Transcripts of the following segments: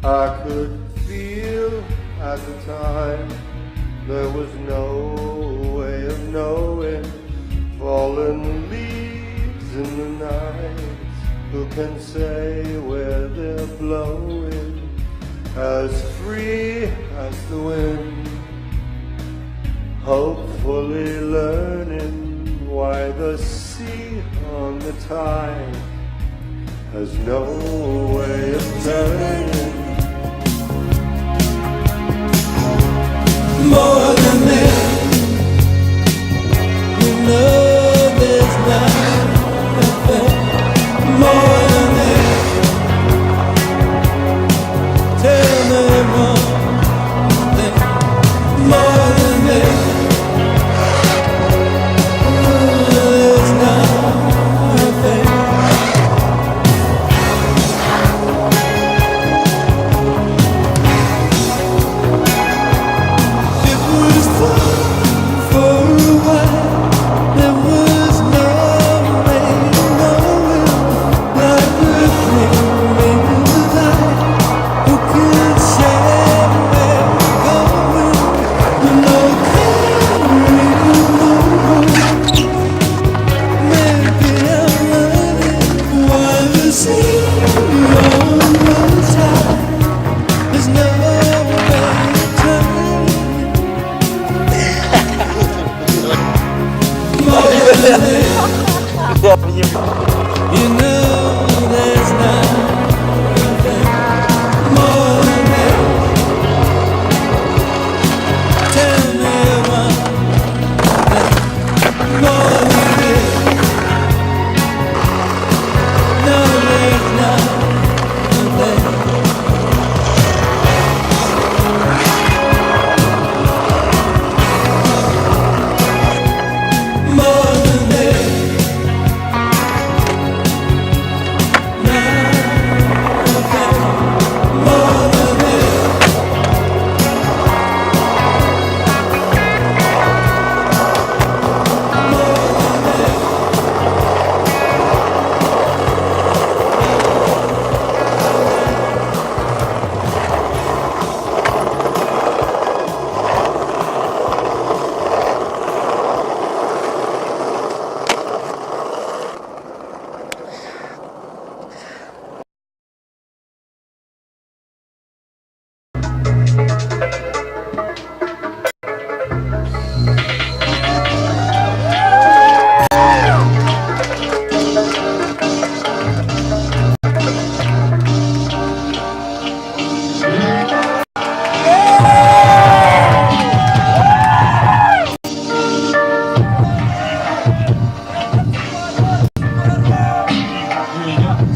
I could feel at the time there was no way of knowing. Fallen leaves in the night, who can say where they're blowing? As free as the wind, hopefully learning why the sea on the tide has no way of turning. More than this, you know there's nothing more than this. Tell me one thing more than this. There's nothing. It was fun for a while. There was no way knowing like the thing in the night. Who can say where we're going? We know carry no more. Maybe I'm running while the sea on the tide. There's no way turning. More than this, you know there's nothing more than this. Tell me one thing more than this. No, there's nothing. More than this.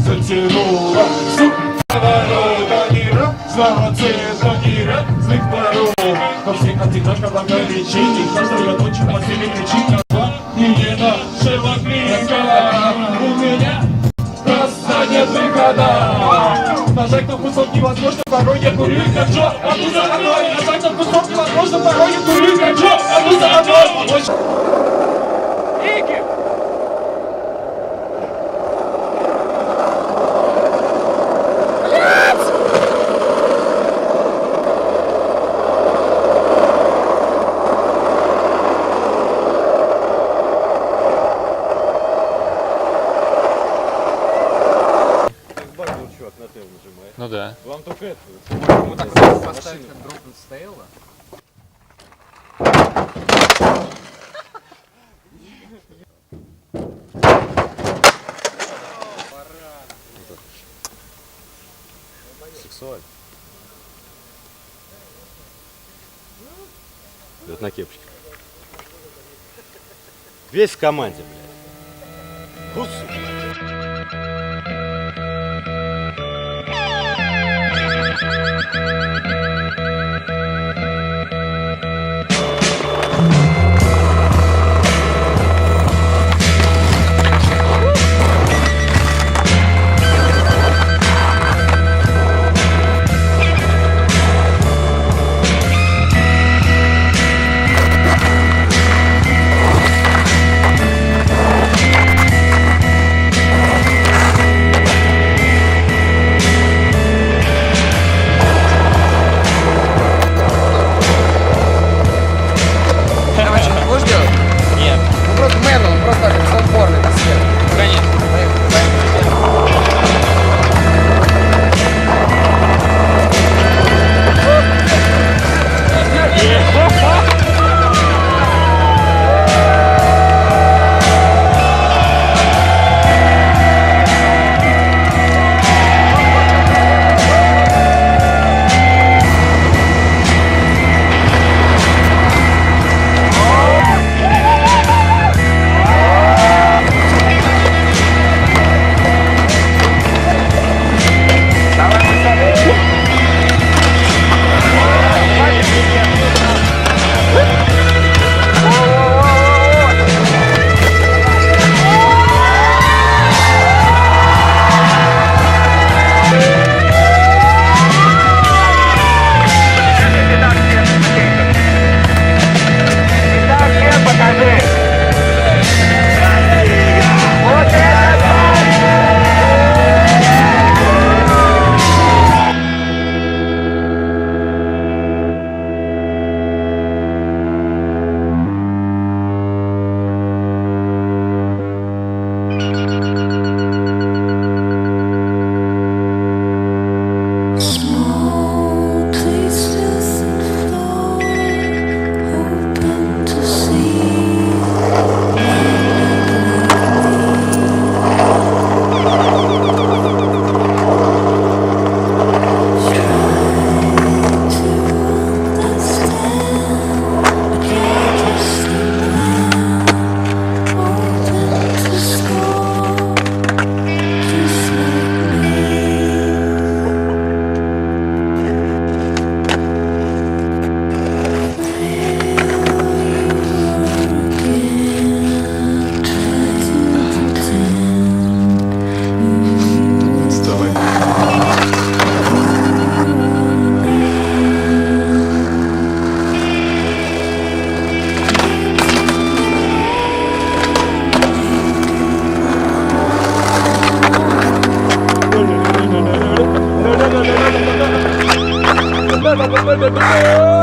Затянула ворота мира, слава цвета мира, злых дорог. Во всех одинаково горячей, каждую ночь по себе кричит название нашего крика. У меня просто нет выхода. Нажать на кусок невозможно, порой я курю и хочу, а ты за мной. Нажать на кусок невозможно, порой я курю и хочу, а ты за мной. Ну да. Вам только это. Мы так поставить дропнуть стояло. Сексуально. Вот на кепочке. Весь в команде, блядь. Гусу. да, да, да.